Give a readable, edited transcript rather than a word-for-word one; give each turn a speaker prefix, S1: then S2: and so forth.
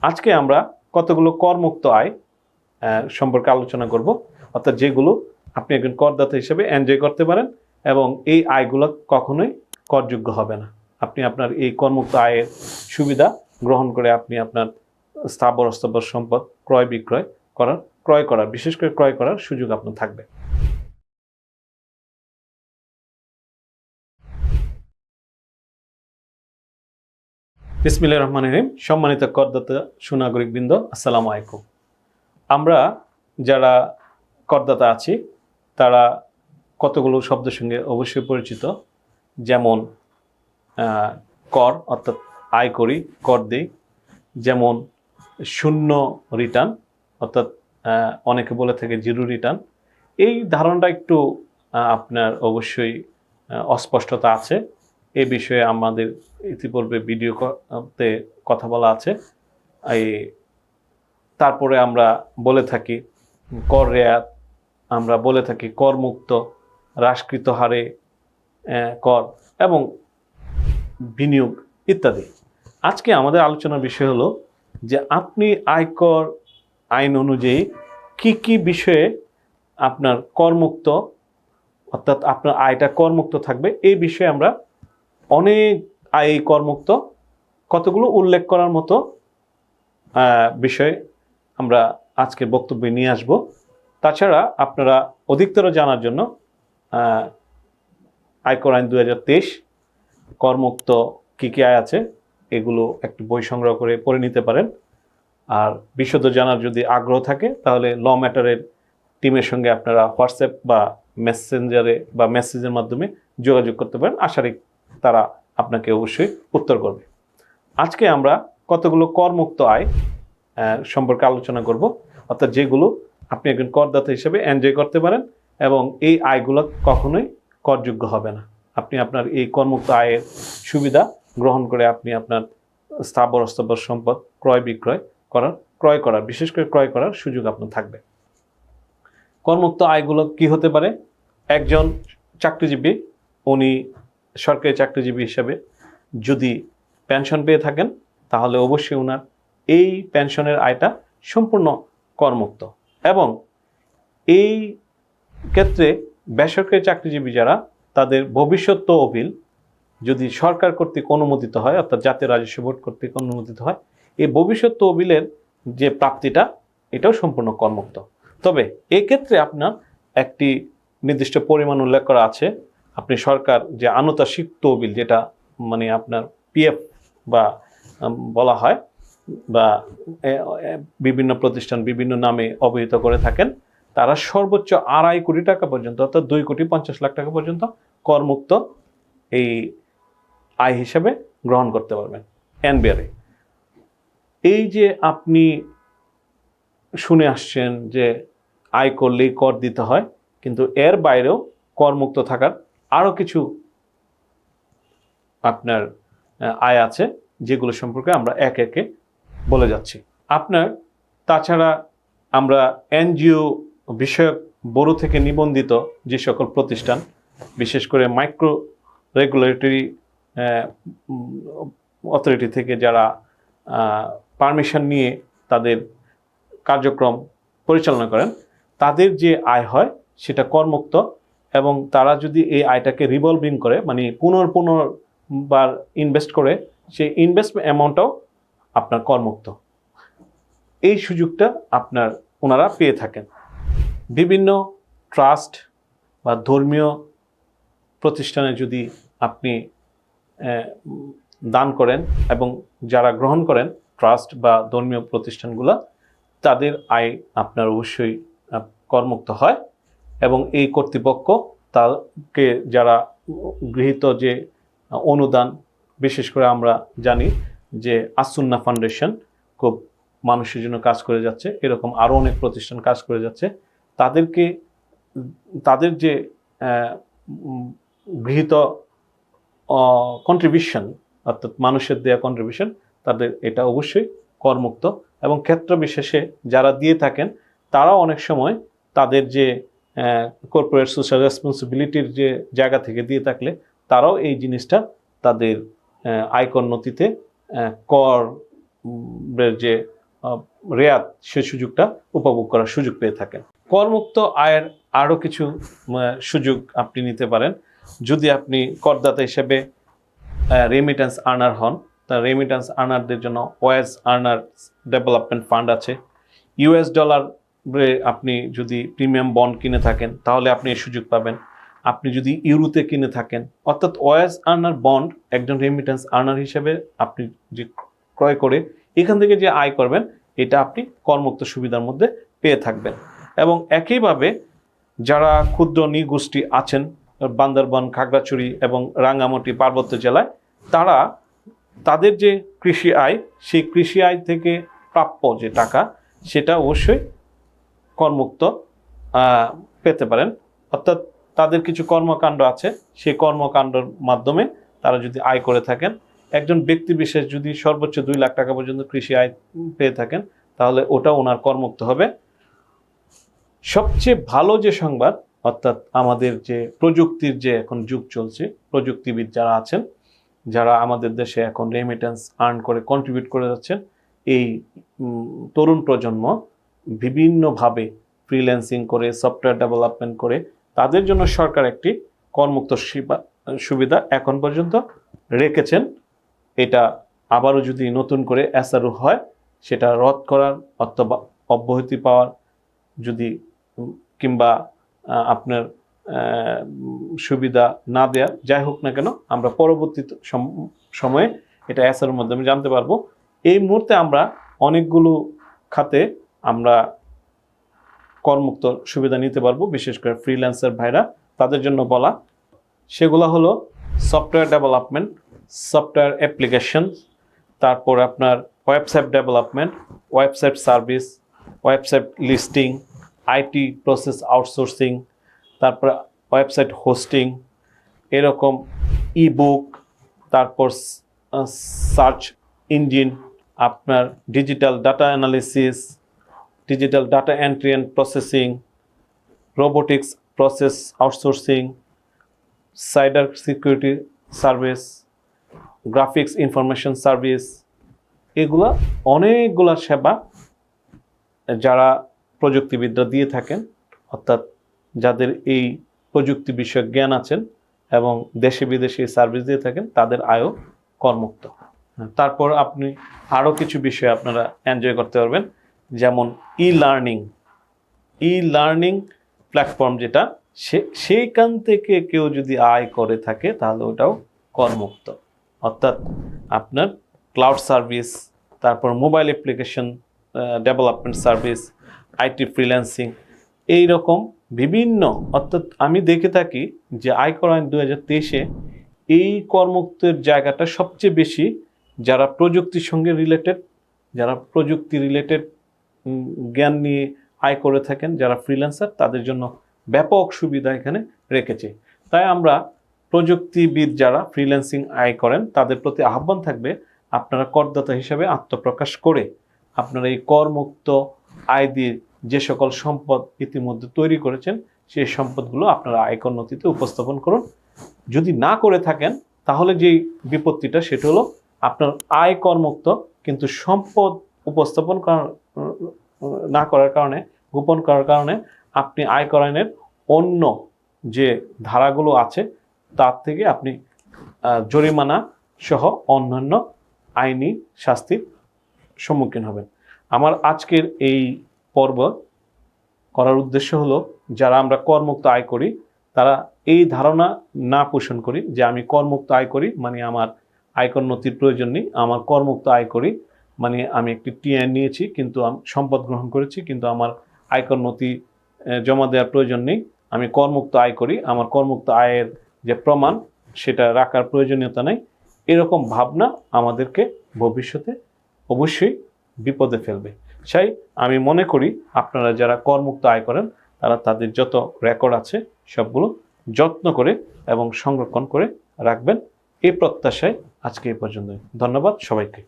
S1: আজকে আমরা কতগুলো করমুক্ত আয় সম্পর্কে আলোচনা করব, অর্থাৎ যেগুলো আপনি একজন করদাতা হিসেবে এনজয় করতে পারেন এবং এই আয়গুলো কখনোই করযোগ্য হবে না। আপনি আপনার এই করমুক্ত আয়ের সুবিধা গ্রহণ করে আপনি আপনার স্থাবর অস্থাবর সম্পদ ক্রয় করার বিশেষ করে ক্রয় করার সুযোগ আপনার থাকবে। বিসমিল্লাহির রহমানির রহিম। সম্মানিত করদাতা সুনাগরিকবৃন্দ, আসসালামু আলাইকুম। আমরা যারা করদাতা আছি তারা কতগুলো শব্দের সঙ্গে অবশ্যই পরিচিত, যেমন কর অর্থাৎ আয় করি, কর দিই, যেমন শূন্য রিটার্ন অর্থাৎ অনেকে বলে থাকে জিরো রিটার্ন। এই ধারণাটা একটু আপনার অবশ্যই অস্পষ্টতা আছে। এই বিষয়ে আমাদের ইতিপূর্বে ভিডিওতে কথা বলা আছে। তারপরে আমরা বলে থাকি কর রেয়াত, আমরা বলে থাকি করমুক্ত, হ্রাসকৃত হারে কর এবং বিনিয়োগ ইত্যাদি। আজকে আমাদের আলোচনার বিষয় হলো যে আপনি আয়কর আইন অনুযায়ী কি কি বিষয়ে আপনার করমুক্ত অর্থাৎ আপনার আয়টা করমুক্ত থাকবে। এই বিষয়ে আমরা অনেক আয় করমুক্ত কতগুলো উল্লেখ করার মতো বিষয় আমরা আজকে বক্তব্যে নিয়ে আসব। তাছাড়া আপনারা অধিকতর জানার জন্য আয়কর আইন 2023 করমুক্ত কী কী আয় আছে এগুলো একটু বই সংগ্রহ করে পড়ে নিতে পারেন। আর বিশদ জানার যদি আগ্রহ থাকে তাহলে ল ম্যাটারের টিমের সঙ্গে আপনারা হোয়াটসঅ্যাপ বা মেসেঞ্জারে বা মেসেজের মাধ্যমে যোগাযোগ করতে পারেন। আশা করি তারা আপনাকে অবশ্যই উত্তর করবে। আজকে আমরা কতগুলো করমুক্ত আয় সম্পর্কে আলোচনা করব, অর্থাৎ যেগুলো আপনি একজন করদাতা হিসেবে এনজয় করতে পারেন এবং এই আয়গুলো কখনোই করযোগ্য হবে না। আপনি আপনার এই করমুক্ত আয়ের সুবিধা গ্রহণ করে আপনি আপনার স্থাবর অস্থাবর সম্পদ ক্রয় করার বিশেষ করে ক্রয় করার সুযোগ আপনার থাকবে। করমুক্ত আয়গুলো কি হতে পারে? একজন চাকরিজীবী, উনি সরকারি চাকরিজীবী হিসেবে যদি পেনশন পেয়ে থাকেন তাহলে অবশ্যই ওনার এই পেনশনের আয়টা সম্পূর্ণ করমুক্ত। এবং এই ক্ষেত্রে বেসরকারি চাকরিজীবী যারা, তাদের ভবিষ্যৎ তহবিল যদি সরকার কর্তৃক অনুমোদিত হয় অর্থাৎ জাতীয় রাজস্ব বোর্ড কর্তৃক অনুমোদিত হয়, এই ভবিষ্যৎ তহবিলের যে প্রাপ্তিটা এটাও সম্পূর্ণ করমুক্ত। তবে এই ক্ষেত্রে আপনার একটি নির্দিষ্ট পরিমাণ উল্লেখ করা আছে। আপনি সরকার যে আনুতার্সিক তহবিল, যেটা মানে আপনার পিএফ বা বলা হয় বা বিভিন্ন প্রতিষ্ঠান বিভিন্ন নামে অবহিত করে থাকেন, তারা সর্বোচ্চ 2.5 কোটি টাকা পর্যন্ত অর্থাৎ 2,50,00,000 টাকা পর্যন্ত করমুক্ত এই আয় হিসেবে গ্রহণ করতে পারবেন এনবিআরে। এই যে আপনি শুনে আসছেন যে আয় করলেই কর দিতে হয়, কিন্তু এর বাইরেও করমুক্ত থাকার আরও কিছু আপনার আয় আছে, যেগুলো সম্পর্কে আমরা একে একে বলে যাচ্ছি। আপনার তাছাড়া আমরা এনজিও বিষয়ক ব্যুরো থেকে নিবন্ধিত যে সকল প্রতিষ্ঠান, বিশেষ করে মাইক্রো রেগুলেটরি অথরিটি থেকে যারা পারমিশন নিয়ে তাদের কার্যক্রম পরিচালনা করেন, তাদের যে আয় হয় সেটা করমুক্ত এবং তারা যদি এই আয়টাকে রিভলভিং করে মানে পুনর্বার ইনভেস্ট করে, সেই ইনভেস্টমেন্ট অ্যামাউন্টটাও আপনার করমুক্ত। এই সুযোগটা ওনারা পেয়ে থাকেন। বিভিন্ন ট্রাস্ট বা ধর্মীয় প্রতিষ্ঠানে যদি আপনি দান করেন এবং যারা গ্রহণ করেন ট্রাস্ট বা ধর্মীয় প্রতিষ্ঠানগুলো, তাদের আয় আপনার অবশ্যই করমুক্ত হয় এবং এই কর্তৃপক্ষ তাকে যারা গৃহীত যে অনুদান, বিশেষ করে আমরা জানি যে আসুন্না ফাউন্ডেশন খুব মানুষের জন্য কাজ করে যাচ্ছে, এরকম আরও অনেক প্রতিষ্ঠান কাজ করে যাচ্ছে, তাদের যে গৃহীত কন্ট্রিবিউশন অর্থাৎ মানুষের দেয়া কন্ট্রিবিউশন, তাদের এটা অবশ্যই করমুক্ত। এবং ক্ষেত্র বিশেষে যারা দিয়ে থাকেন তারাও অনেক সময় তাদের যে কর্পোরেট সোশ্যাল রেসপন্সিবিলিটির যে জায়গা থেকে দিয়ে থাকলে তারাও এই জিনিসটা তাদের আয়কর নথিতে কর যে রেয়াত সে সুযোগটা উপভোগ করার সুযোগ পেয়ে থাকেন। করমুক্ত আয়ের আরও কিছু সুযোগ আপনি নিতে পারেন। যদি আপনি করদাতা হিসেবে রেমিটেন্স আর্নার হন, তা রেমিটেন্স আর্নারদের জন্য ওয়াইজ আর্নার ডেভেলপমেন্ট ফান্ড আছে। ইউএস ডলার আপনি যদি প্রিমিয়াম বন্ড কিনে থাকেন তাহলে আপনি এই সুযোগ পাবেন। আপনি যদি ইউরোতে কিনে থাকেন, অর্থাৎ ওয়াইজ আর্নার বন্ড একজন রেমিটেন্স আর্নার হিসেবে আপনি যে ক্রয় করে এখান থেকে যে আয় করবেন, এটা আপনি করমুক্ত সুবিধার মধ্যে পেয়ে থাকবেন। এবং একইভাবে যারা ক্ষুদ্র নৃগোষ্ঠী আছেন বান্দরবান, খাগড়াছড়ি এবং রাঙ্গামাটি পার্বত্য জেলায়, তাদের যে কৃষি আয়, সেই কৃষি আয় থেকে প্রাপ্য যে টাকা সেটা অবশ্যই করমুক্ত পেতে পারেন। অর্থাৎ তাদের কিছু কর্মকাণ্ড আছে, সেই কর্মকাণ্ডের মাধ্যমে তারা যদি আয় করে থাকেন, একজন ব্যক্তি বিশেষ যদি সর্বোচ্চ 2 লাখ টাকা পর্যন্ত কৃষি আয় পেয়ে থাকেন, তাহলে ওটা ওনার করমুক্ত হবে। সবচেয়ে ভালো যে সংবাদ, অর্থাৎ আমাদের যে প্রযুক্তির যে এখন যুগ চলছে, প্রযুক্তিবিদ যারা আছেন, যারা আমাদের দেশে এখন রেমিটেন্স আর্ন করে কন্ট্রিবিউট করে যাচ্ছেন, এই তরুণ প্রজন্ম বিভিন্নভাবে ফ্রিল্যান্সিং করে, সফটওয়্যার ডেভেলপমেন্ট করে, তাদের জন্য সরকার একটি করমুক্ত সুবিধা এখন পর্যন্ত রেখেছেন। এটা আবারও যদি নতুন করে এসআরও হয়, সেটা রদ করার অথবা অব্যাহতি পাওয়ার যদি কিংবা আপনার সুবিধা না দেয়া, যাই হোক না কেন, আমরা পরবর্তী সময়ে এটা এসআরওর মাধ্যমে জানতে পারবো। এই মুহূর্তে আমরা অনেকগুলো খাতে আমরা করমুক্ত সুবিধা নিতে পারবো, বিশেষ করে ফ্রিল্যান্সার ভাইরা, তাদের জন্য বলা। সেগুলো হলো সফটওয়্যার ডেভেলপমেন্ট, সফটওয়্যার অ্যাপ্লিকেশন, তারপর আপনার website development, website service, website listing, IT process outsourcing, তারপর ওয়েবসাইট হোস্টিং, এরকম ইবুক, তারপর সার্চ ইঞ্জিন, আপনার digital data analysis, digital data entry and processing, robotics process outsourcing, cyber security service, graphics information service, এগুলা অনেকগুলা সেবা যারা প্রযুক্তিবিদরা দিয়ে থাকেন, অর্থাৎ যাদের এই প্রযুক্তি বিষয়ক জ্ঞান আছেন এবং দেশে বিদেশে সার্ভিস দিয়ে থাকেন, তাদের আয়ও করমুক্ত। তারপর আপনি আরও কিছু বিষয় আপনারা এনজয় করতে পারবেন, যেমন ই লার্নিং প্ল্যাটফর্ম, যেটা সেইখান থেকে কেউ যদি আয় করে থাকে তাহলে ওটাও করমুক্ত। অর্থাৎ আপনার ক্লাউড সার্ভিস, তারপর mobile application development service, IT freelancing, এই রকম বিভিন্ন, অর্থাৎ আমি দেখে থাকি যে আয়কর আইন 2023-এ এই করমুক্তের জায়গাটা সবচেয়ে বেশি যারা প্রযুক্তির সঙ্গে রিলেটেড, যারা প্রযুক্তি রিলেটেড জ্ঞান নিয়ে আয় করে থাকেন, যারা ফ্রিল্যান্সার, তাদের জন্য ব্যাপক সুবিধা এখানে রেখেছে। তাই আমরা প্রযুক্তিবিদ যারা ফ্রিল্যান্সিং আয় করেন, তাদের প্রতি আহ্বান থাকবে, আপনারা করদাতা হিসাবে আত্মপ্রকাশ করে আপনারা এই করমুক্ত আয় দিয়ে যে সকল সম্পদ ইতিমধ্যে তৈরি করেছেন, সেই সম্পদগুলো আপনারা আয়কর নথিতে উপস্থাপন করুন। যদি না করে থাকেন, তাহলে যেই বিপত্তিটা, সেটা হলো আপনার আয় করমুক্ত, কিন্তু সম্পদ উপস্থাপন না করার কারণে, গোপন করার কারণে আপনি আয়কর আইনের অন্য যে ধারাগুলো আছে তার থেকে আপনি জরিমানা সহ অন্যান্য আইনি শাস্তির সম্মুখীন হবেন। আমার আজকের এই পর্ব করার উদ্দেশ্য হলো, যারা আমরা করমুক্ত আয় করি তারা এই ধারণা না পোষণ করি যে আমি করমুক্ত আয় করি মানে আমার আয়কর নথির প্রয়োজন নেই, আমার করমুক্ত আয় করি মানে আমি একটি টিআই নিয়েছি কিন্তু সম্পদ গ্রহণ করেছি কিন্তু আমার আয়কর নথি জমা দেওয়ার প্রয়োজন নেই, আমি করমুক্ত আয় করি, আমার করমুক্ত আয়ের যে প্রমাণ সেটা রাখার প্রয়োজনীয়তা নেই। এরকম ভাবনা আমাদেরকে ভবিষ্যতে অবশ্যই বিপদে ফেলবে। তাই আমি মনে করি আপনারা যারা করমুক্ত আয় করেন তারা তাদের যত রেকর্ড আছে সবগুলো যত্ন করে এবং সংরক্ষণ করে রাখবেন, এই প্রত্যাশায় আজকে এই পর্যন্ত। ধন্যবাদ সবাইকে।